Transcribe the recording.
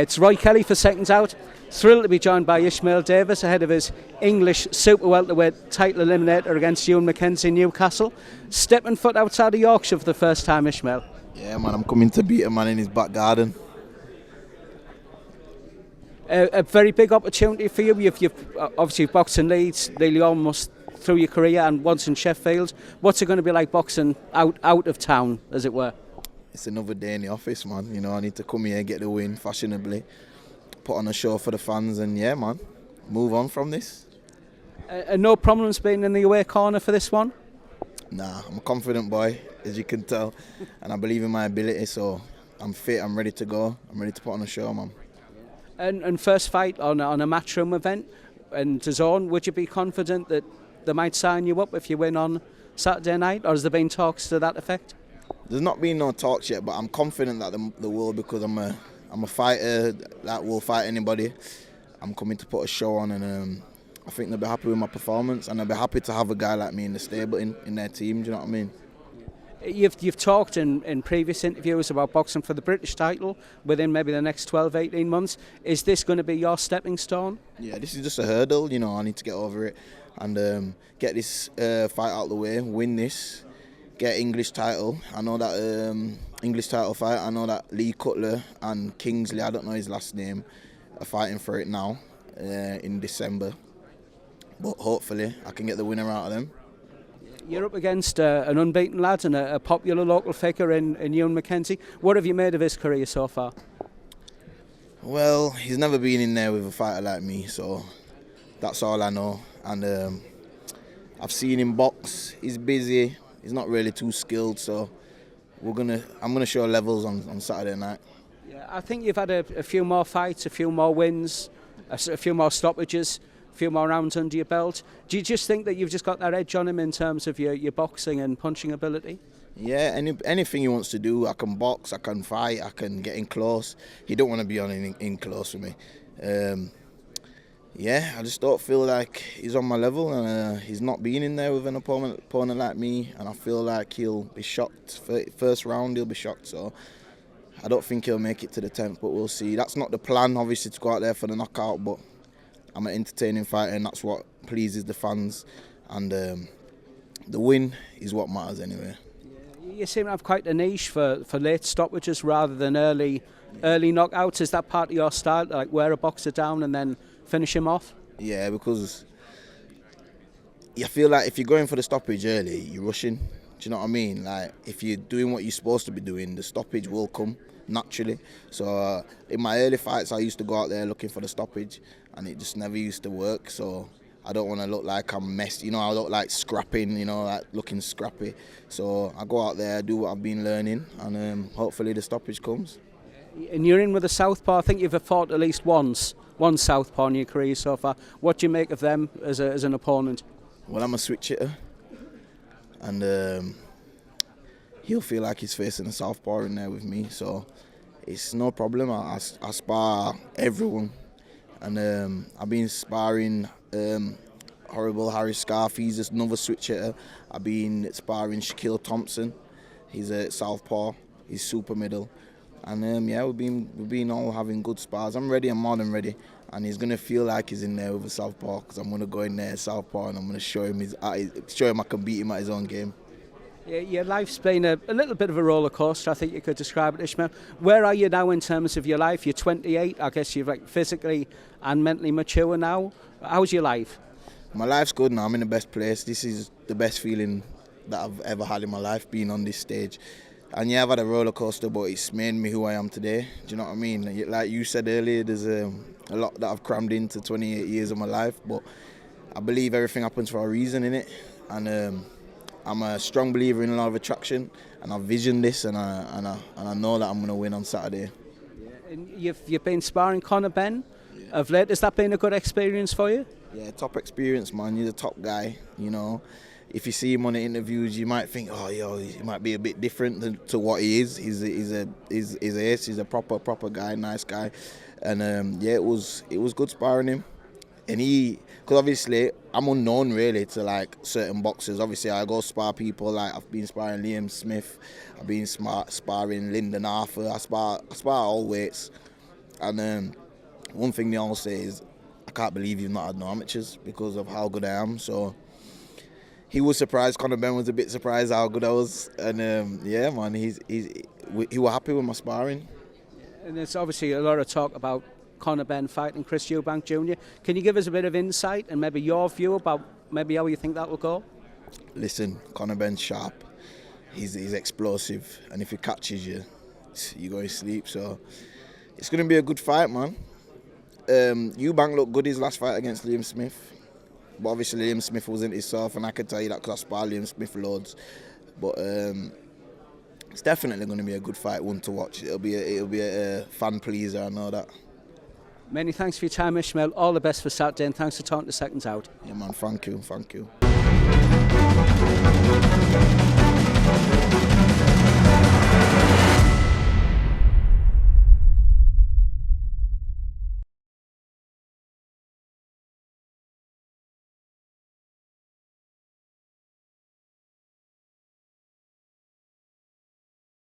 It's Roy Kelly for Seconds Out. Thrilled to be joined by Ishmael Davis ahead of his English super-welterweight title eliminator against Ewan Mackenzie in Newcastle. Stepping foot outside of Yorkshire for the first time, Ishmael. Yeah, man, I'm coming to beat a man in his back garden. A very big opportunity for you. You've obviously boxed in Leeds nearly almost through your career and once in Sheffield. What's it going to be like boxing out of town, as it were? It's another day in the office, man. You know, I need to come here and get the win fashionably, put on a show for the fans, and yeah, man, move on from this. No problems being in the away corner for this one? Nah, I'm a confident boy, as you can tell, and I believe in my ability, so I'm fit, I'm ready to go, I'm ready to put on a show, man. And first fight on a matchroom event in DAZN, would you be confident that they might sign you up if you win on Saturday night, or has there been talks to that effect? There's not been no talks yet, but I'm confident that they will, because I'm a fighter that will fight anybody. I'm coming to put a show on, and I think they'll be happy with my performance, and they'll be happy to have a guy like me in the stable in their team. Do you know what I mean? You've talked in previous interviews about boxing for the British title within maybe the next 12-18 months. Is this going to be your stepping stone? Yeah, this is just a hurdle. You know, I need to get over it and get this fight out of the way, win this, get English title. I know that English title fight. I know that Lee Cutler and Kingsley, I don't know his last name, are fighting for it now in December. But hopefully I can get the winner out of them. You're up against an unbeaten lad and a popular local figure in Ewan Mackenzie. What have you made of his career so far? Well, he's never been in there with a fighter like me, so that's all I know. And I've seen him box. He's busy. He's not really too skilled, so I'm gonna show levels on Saturday night. Yeah, I think you've had a few more fights, a few more wins, a few more stoppages, a few more rounds under your belt. Do you just think that you've just got that edge on him in terms of your boxing and punching ability? Yeah, anything he wants to do, I can box, I can fight, I can get in close. He don't want to be in close with me. Yeah, I just don't feel like he's on my level, and he's not been in there with an opponent like me, and I feel like he'll be shocked. First round, he'll be shocked, so I don't think he'll make it to the 10th, but we'll see. That's not the plan, obviously, to go out there for the knockout, but I'm an entertaining fighter, and that's what pleases the fans, and the win is what matters anyway. You seem to have quite a niche for late stoppages rather than early knockouts. Is that part of your style, like wear a boxer down and then finish him off? Yeah, because I feel like if you're going for the stoppage early, you're rushing. Do you know what I mean? Like, if you're doing what you're supposed to be doing, the stoppage will come naturally. So in my early fights, I used to go out there looking for the stoppage, and it just never used to work. So I don't want to look like I'm messy. You know, I look like scrapping, you know, like looking scrappy. So I go out there, do what I've been learning, and hopefully the stoppage comes. And you're in with a Southpaw. I think you've fought at least one Southpaw in your career so far. What do you make of them as an opponent? Well, I'm a switch hitter, and he'll feel like he's facing a Southpaw in there with me, so it's no problem. I spar everyone, and I've been sparring horrible Harry Scarf. He's just another switch hitter. I've been sparring Shaquille Thompson. He's a Southpaw. He's super middle. And yeah, we've been all having good spars. I'm ready, I'm more than ready. And he's gonna feel like he's in there with a Southpaw, because I'm gonna go in there Southpaw and I'm gonna show him I can beat him at his own game. Yeah, your life's been a little bit of a roller coaster, I think you could describe it, Ishmael. Where are you now in terms of your life? You're 28, I guess you're like physically and mentally mature now. How's your life? My life's good now, I'm in the best place. This is the best feeling that I've ever had in my life, being on this stage. And yeah, I've had a roller coaster, but it's made me who I am today. Do you know what I mean? Like you said earlier, there's a lot that I've crammed into 28 years of my life, but I believe everything happens for a reason, innit? And I'm a strong believer in law of attraction, and I've visioned this, and I know that I'm going to win on Saturday. Yeah. And you've been sparring Conor Benn of late. Has that been a good experience for you? Yeah, top experience, man. He's a top guy, you know. If you see him on the interviews, you might think, oh, yo, he might be a bit different to what he is. He's ace. He's a proper guy, nice guy, and yeah, it was good sparring him. And because obviously I'm unknown really to like certain boxers. Obviously I go spar people, like I've been sparring Liam Smith, I've been sparring Lyndon Arthur. I spar all weights, And one thing they all say is, I can't believe you've not had no amateurs because of how good I am. So he was surprised. Conor Benn was a bit surprised how good I was. And yeah, man, he was happy with my sparring. And there's obviously a lot of talk about Conor Benn fighting Chris Eubank Jr. Can you give us a bit of insight and maybe your view about maybe how you think that will go? Listen, Conor Benn's sharp. He's explosive, and if he catches you, you go to sleep. So it's going to be a good fight, man. Eubank looked good his last fight against Liam Smith, but obviously Liam Smith wasn't himself, and I can tell you that because I spar Liam Smith loads. But it's definitely going to be a good fight, one to watch. It'll be a fan pleaser, I know that. Many thanks for your time, Ishmael. All the best for Saturday, and thanks for talking to Seconds Out. Yeah, man. Thank you.